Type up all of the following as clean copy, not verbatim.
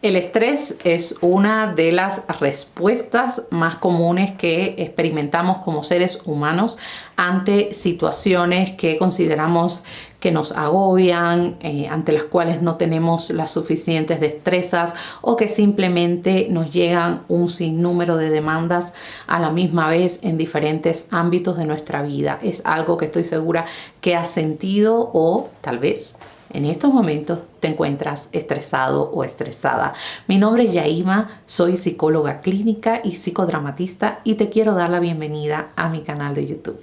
El estrés es una de las respuestas más comunes que experimentamos como seres humanos ante situaciones que consideramos que nos agobian, ante las cuales no tenemos las suficientes destrezas o que simplemente nos llegan un sinnúmero de demandas a la misma vez en diferentes ámbitos de nuestra vida. Es algo que estoy segura que has sentido o tal vez en estos momentos te encuentras estresado o estresada. Mi nombre es Yaima, soy psicóloga clínica y psicodramatista y te quiero dar la bienvenida a mi canal de YouTube.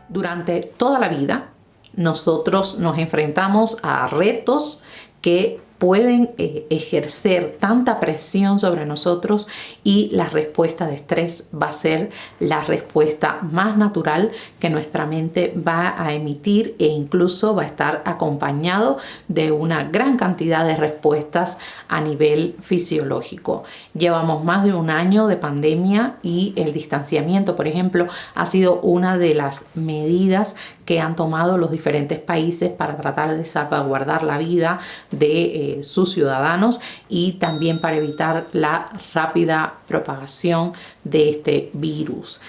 Durante toda la vida, nosotros nos enfrentamos a retos que pueden ejercer tanta presión sobre nosotros y la respuesta de estrés va a ser la respuesta más natural que nuestra mente va a emitir e incluso va a estar acompañado de una gran cantidad de respuestas a nivel fisiológico. Llevamos más de un año de pandemia y el distanciamiento, por ejemplo, ha sido una de las medidas que han tomado los diferentes países para tratar de salvaguardar la vida de sus ciudadanos y también para evitar la rápida propagación de este virus.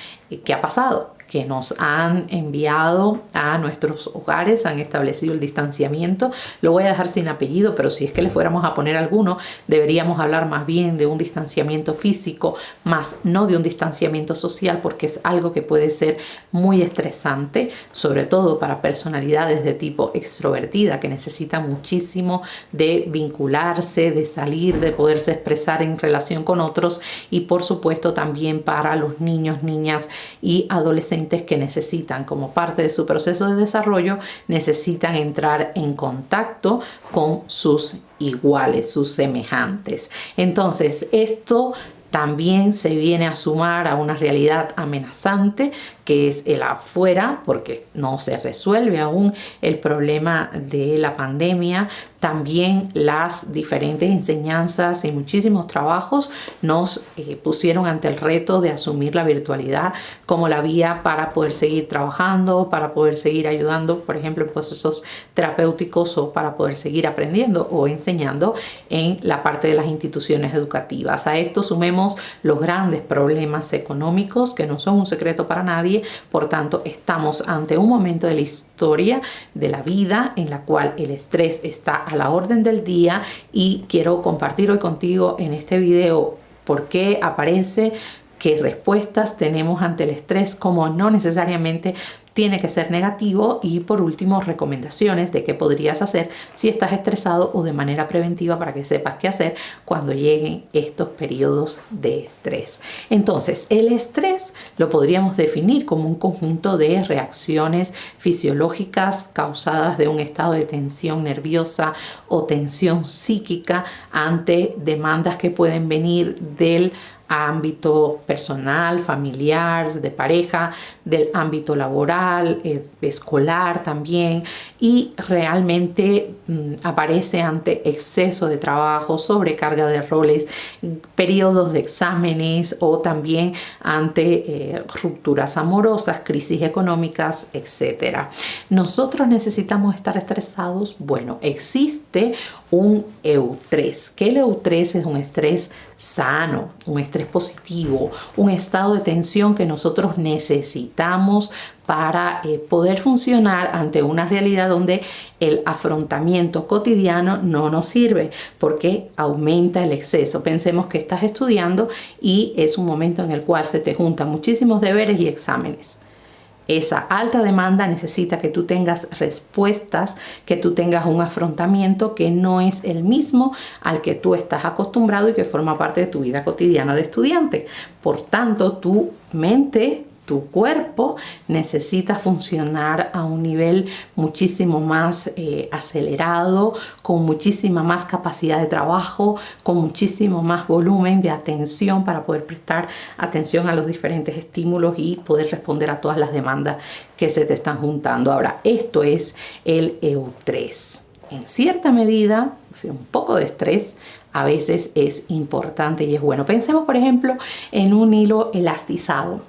¿Qué ha pasado? Que nos han enviado a nuestros hogares, han establecido el distanciamiento. Lo voy a dejar sin apellido, pero si es que le fuéramos a poner alguno, deberíamos hablar más bien de un distanciamiento físico, más no de un distanciamiento social, porque es algo que puede ser muy estresante, sobre todo para personalidades de tipo extrovertida, que necesitan muchísimo de vincularse, de salir, de poderse expresar en relación con otros, y por supuesto también para los niños, niñas y adolescentes que necesitan, como parte de su proceso de desarrollo, necesitan entrar en contacto con sus iguales, sus semejantes. Entonces, esto también se viene a sumar a una realidad amenazante que es el afuera, porque no se resuelve aún el problema de la pandemia. También las diferentes enseñanzas y muchísimos trabajos nos pusieron ante el reto de asumir la virtualidad como la vía para poder seguir trabajando, para poder seguir ayudando, por ejemplo, en procesos terapéuticos o para poder seguir aprendiendo o enseñando en la parte de las instituciones educativas. A esto sumemos los grandes problemas económicos que no son un secreto para nadie. Por tanto, estamos ante un momento de la historia de la vida en la cual el estrés está a la orden del día, y quiero compartir hoy contigo en este video por qué aparece, qué respuestas tenemos ante el estrés, cómo no necesariamente tiene que ser negativo, y por último recomendaciones de qué podrías hacer si estás estresado o de manera preventiva para que sepas qué hacer cuando lleguen estos periodos de estrés. Entonces, el estrés lo podríamos definir como un conjunto de reacciones fisiológicas causadas de un estado de tensión nerviosa o tensión psíquica ante demandas que pueden venir del ámbito personal, familiar, de pareja, del ámbito laboral, escolar también, y realmente aparece ante exceso de trabajo, sobrecarga de roles, periodos de exámenes o también ante rupturas amorosas, crisis económicas, etc. Nosotros necesitamos estar estresados. Bueno, existe un eustrés, que el eustrés es un estrés sano, un estrés positivo, un estado de tensión que nosotros necesitamos para poder funcionar ante una realidad donde el afrontamiento cotidiano no nos sirve porque aumenta el exceso. Pensemos que estás estudiando y es un momento en el cual se te juntan muchísimos deberes y exámenes. Esa alta demanda necesita que tú tengas respuestas, que tú tengas un afrontamiento que no es el mismo al que tú estás acostumbrado y que forma parte de tu vida cotidiana de estudiante. Por tanto, tu mente, tu cuerpo necesita funcionar a un nivel muchísimo más acelerado, con muchísima más capacidad de trabajo, con muchísimo más volumen de atención para poder prestar atención a los diferentes estímulos y poder responder a todas las demandas que se te están juntando. Ahora, esto es el eustrés. En cierta medida, un poco de estrés a veces es importante y es bueno. Pensemos, por ejemplo, en un hilo elastizado.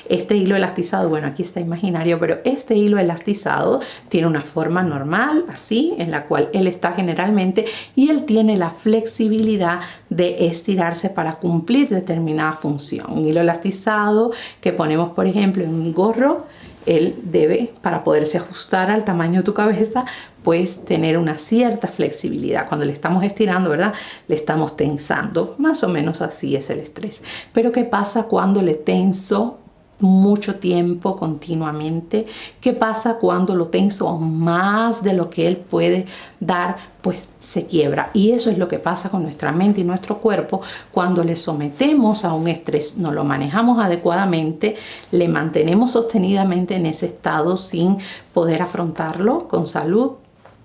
Este hilo elastizado, bueno, aquí está imaginario, pero este hilo elastizado tiene una forma normal, así, en la cual él está generalmente, y él tiene la flexibilidad de estirarse para cumplir determinada función. Un hilo elastizado que ponemos, por ejemplo, en un gorro, él debe, para poderse ajustar al tamaño de tu cabeza, pues tener una cierta flexibilidad. Cuando le estamos estirando, ¿verdad? Le estamos tensando. Más o menos así es el estrés. Pero ¿qué pasa cuando le tenso mucho tiempo, continuamente? ¿Qué pasa cuando lo tenso más de lo que él puede dar? Pues se quiebra. Y eso es lo que pasa con nuestra mente y nuestro cuerpo cuando le sometemos a un estrés, no lo manejamos adecuadamente, le mantenemos sostenidamente en ese estado sin poder afrontarlo con salud,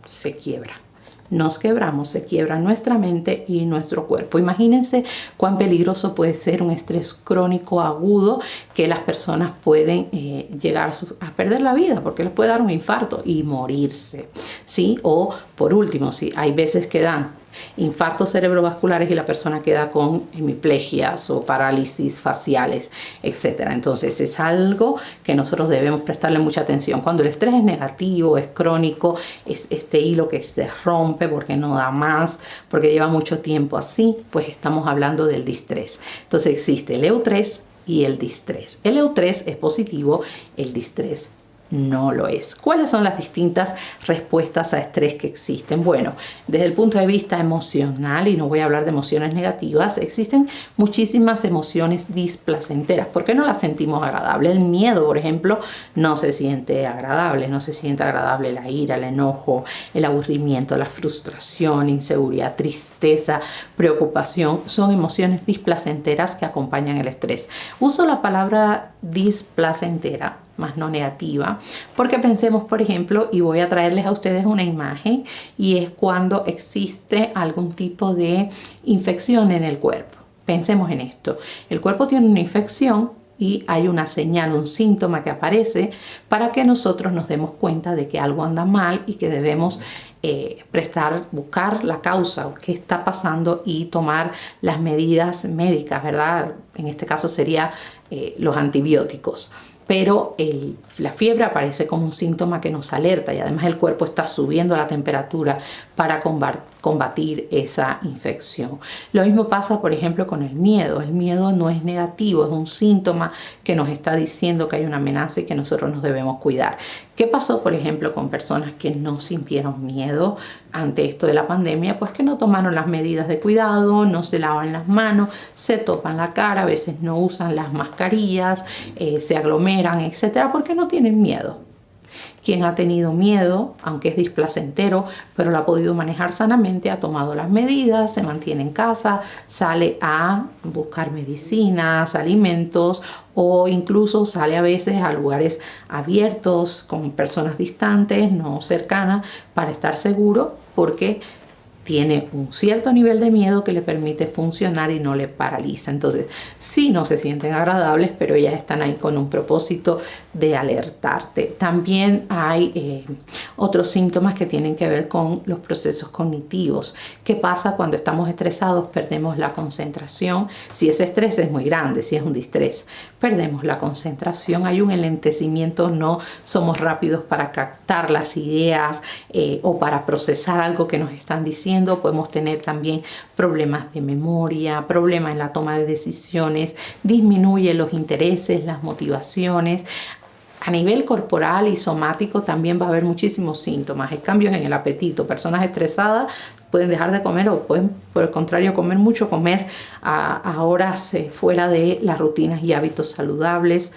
se quiebra. Nos quebramos, se quiebra nuestra mente y nuestro cuerpo. Imagínense cuán peligroso puede ser un estrés crónico agudo, que las personas pueden llegar a perder la vida, porque les puede dar un infarto y morirse, ¿sí? O por último, sí, hay veces que dan infartos cerebrovasculares y la persona queda con hemiplegias o parálisis faciales, etcétera. Entonces es algo que nosotros debemos prestarle mucha atención. Cuando el estrés es negativo, es crónico, es este hilo que se rompe porque no da más, porque lleva mucho tiempo así, pues estamos hablando del distrés. Entonces existe el eustrés y el distrés. El eustrés es positivo, el distrés no lo es. ¿Cuáles son las distintas respuestas a estrés que existen? Bueno, desde el punto de vista emocional, y no voy a hablar de emociones negativas, existen muchísimas emociones displacenteras. ¿Por qué no las sentimos agradables? El miedo, por ejemplo, no se siente agradable. No se siente agradable la ira, el enojo, el aburrimiento, la frustración, inseguridad, tristeza, preocupación. Son emociones displacenteras que acompañan el estrés. Uso la palabra displacentera, más no negativa, porque pensemos, por ejemplo, y voy a traerles a ustedes una imagen, y es cuando existe algún tipo de infección en el cuerpo. Pensemos en esto: el cuerpo tiene una infección y hay una señal, un síntoma que aparece para que nosotros nos demos cuenta de que algo anda mal y que debemos buscar la causa, qué está pasando, y tomar las medidas médicas, ¿verdad? En este caso sería los antibióticos. Pero la fiebre aparece como un síntoma que nos alerta, y además el cuerpo está subiendo la temperatura para combatir esa infección. Lo mismo pasa, por ejemplo, con el miedo. El miedo no es negativo, es un síntoma que nos está diciendo que hay una amenaza y que nosotros nos debemos cuidar. ¿Qué pasó, por ejemplo, con personas que no sintieron miedo ante esto de la pandemia? Pues que no tomaron las medidas de cuidado, no se lavan las manos, se topan la cara, a veces no usan las mascarillas, se aglomeran, etcétera, porque no tienen miedo. Quien ha tenido miedo, aunque es displacentero, pero lo ha podido manejar sanamente, ha tomado las medidas, se mantiene en casa, sale a buscar medicinas, alimentos, o incluso sale a veces a lugares abiertos con personas distantes, no cercanas, para estar seguro, porque tiene un cierto nivel de miedo que le permite funcionar y no le paraliza. Entonces, sí, no se sienten agradables, pero ellas están ahí con un propósito de alertarte. También hay otros síntomas que tienen que ver con los procesos cognitivos. ¿Qué pasa cuando estamos estresados? Perdemos la concentración. Si ese estrés es muy grande, si es un distrés, perdemos la concentración. Hay un enlentecimiento, no somos rápidos para captar las ideas o para procesar algo que nos están diciendo. Podemos tener también problemas de memoria, problemas en la toma de decisiones, disminuye los intereses, las motivaciones. A nivel corporal y somático también va a haber muchísimos síntomas. Hay cambios en el apetito. Personas estresadas pueden dejar de comer, o pueden, por el contrario, comer mucho, comer a horas fuera de las rutinas y hábitos saludables.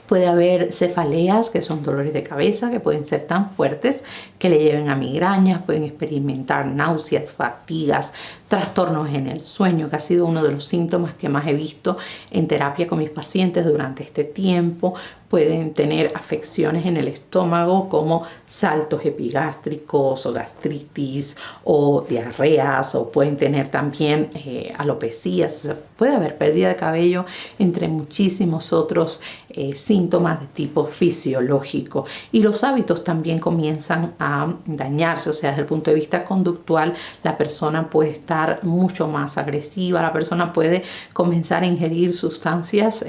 Puede haber cefaleas, que son dolores de cabeza, que pueden ser tan fuertes que le lleven a migrañas. Pueden experimentar náuseas, fatigas, trastornos en el sueño, que ha sido uno de los síntomas que más he visto en terapia con mis pacientes durante este tiempo. Pueden tener afecciones en el estómago como saltos epigástricos o gastritis o diarreas, o pueden tener también alopecias. O sea, puede haber pérdida de cabello, entre muchísimos otros síntomas de tipo fisiológico. Y los hábitos también comienzan a dañarse. O sea, desde el punto de vista conductual, la persona puede estar estar mucho más agresiva, la persona puede comenzar a ingerir sustancias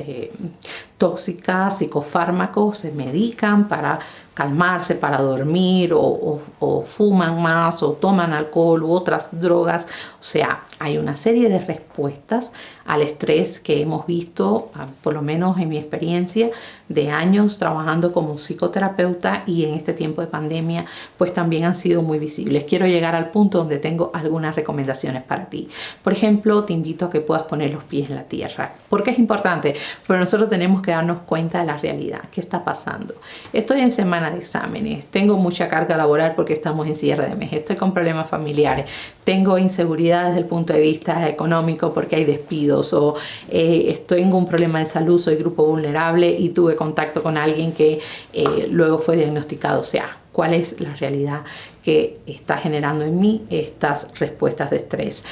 tóxicas, psicofármacos, se medican para calmarse, para dormir, o fuman más, o toman alcohol u otras drogas. O sea, hay una serie de respuestas al estrés que hemos visto, por lo menos en mi experiencia de años trabajando como psicoterapeuta, y en este tiempo de pandemia pues también han sido muy visibles. Quiero llegar al punto donde tengo algunas recomendaciones para ti. Por ejemplo, te invito a que puedas poner los pies en la tierra. ¿Por qué es importante? Porque nosotros tenemos que darnos cuenta de la realidad. ¿Qué está pasando? Estoy en semana de exámenes, tengo mucha carga laboral porque estamos en cierre de mes, estoy con problemas familiares, tengo inseguridad desde el punto de vista económico porque hay despidos, o tengo un problema de salud, soy grupo vulnerable y tuve contacto con alguien que luego fue diagnosticado. O sea, ¿cuál es la realidad que está generando en mí estas respuestas de estrés?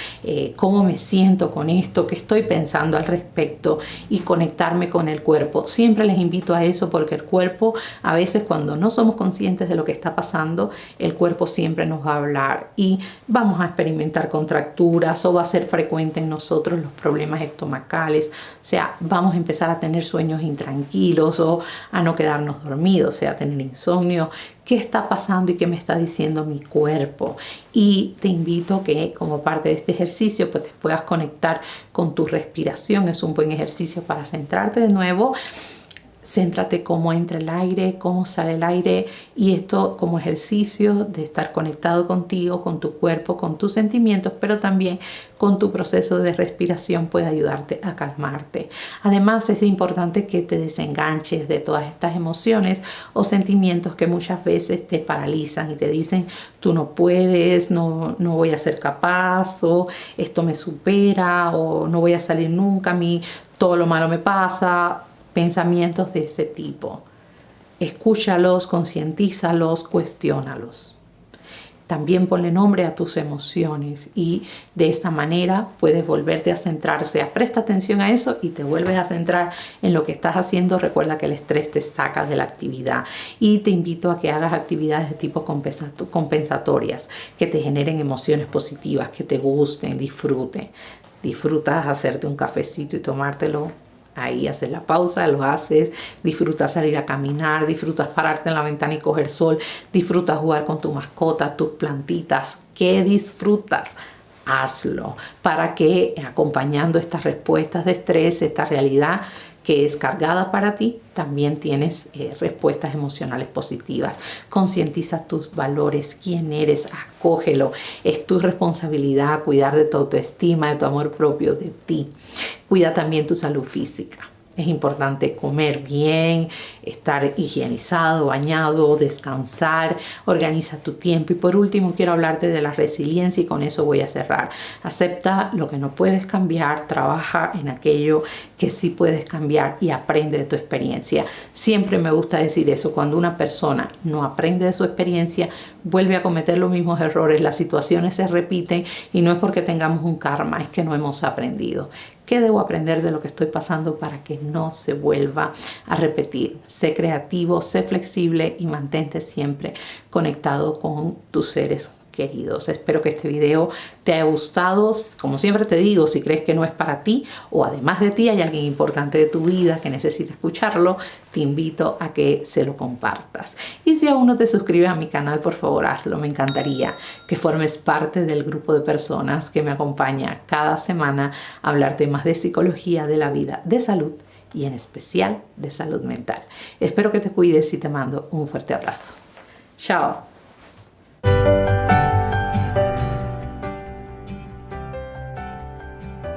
¿Cómo me siento con esto? ¿Qué estoy pensando al respecto? Y conectarme con el cuerpo. Siempre les invito a eso, porque el cuerpo, a veces cuando no somos conscientes de lo que está pasando, el cuerpo siempre nos va a hablar y vamos a experimentar contracturas, o va a ser frecuente en nosotros los problemas estomacales. O sea, vamos a empezar a tener sueños intranquilos, o a no quedarnos dormidos, o sea, a tener insomnio. ¿Qué está pasando y qué me está diciendo mi cuerpo? Y te invito a que, como parte de este ejercicio, pues te puedas conectar con tu respiración. Es un buen ejercicio para centrarte de nuevo. Céntrate cómo entra el aire, cómo sale el aire, y esto como ejercicio de estar conectado contigo, con tu cuerpo, con tus sentimientos, pero también con tu proceso de respiración puede ayudarte a calmarte. Además, es importante que te desenganches de todas estas emociones o sentimientos que muchas veces te paralizan y te dicen: tú no puedes, no voy a ser capaz, o esto me supera, o no voy a salir nunca, a mí todo lo malo me pasa. Pensamientos de ese tipo. Escúchalos, concientízalos, cuestiónalos. También ponle nombre a tus emociones, y de esta manera puedes volverte a centrar. O sea, presta atención a eso y te vuelves a centrar en lo que estás haciendo. Recuerda que el estrés te saca de la actividad, y te invito a que hagas actividades de tipo compensatorias, que te generen emociones positivas, que te gusten, disfruten. Disfrutas hacerte un cafecito y tomártelo. Ahí haces la pausa, lo haces, disfrutas salir a caminar, disfrutas pararte en la ventana y coger sol, disfrutas jugar con tu mascota, tus plantitas. ¿Qué disfrutas? Hazlo, para que, acompañando estas respuestas de estrés, esta realidad que es cargada para ti, también tienes respuestas emocionales positivas. Concientiza tus valores, quién eres, acógelo. Es tu responsabilidad cuidar de tu autoestima, de tu amor propio, de ti. Cuida también tu salud física. Es importante comer bien, estar higienizado, bañado, descansar, organiza tu tiempo. Y por último, quiero hablarte de la resiliencia, y con eso voy a cerrar. Acepta lo que no puedes cambiar, trabaja en aquello que sí puedes cambiar y aprende de tu experiencia. Siempre me gusta decir eso: cuando una persona no aprende de su experiencia, vuelve a cometer los mismos errores, las situaciones se repiten, y no es porque tengamos un karma, es que no hemos aprendido. ¿Qué debo aprender de lo que estoy pasando para que no se vuelva a repetir? Sé creativo, sé flexible y mantente siempre conectado con tus seres queridos. Espero que este video te haya gustado. Como siempre te digo, si crees que no es para ti, o además de ti hay alguien importante de tu vida que necesita escucharlo, te invito a que se lo compartas. Y si aún no te suscribes a mi canal, por favor hazlo. Me encantaría que formes parte del grupo de personas que me acompaña cada semana a hablar temas de psicología, de la vida, de salud, y en especial de salud mental. Espero que te cuides y te mando un fuerte abrazo. Chao.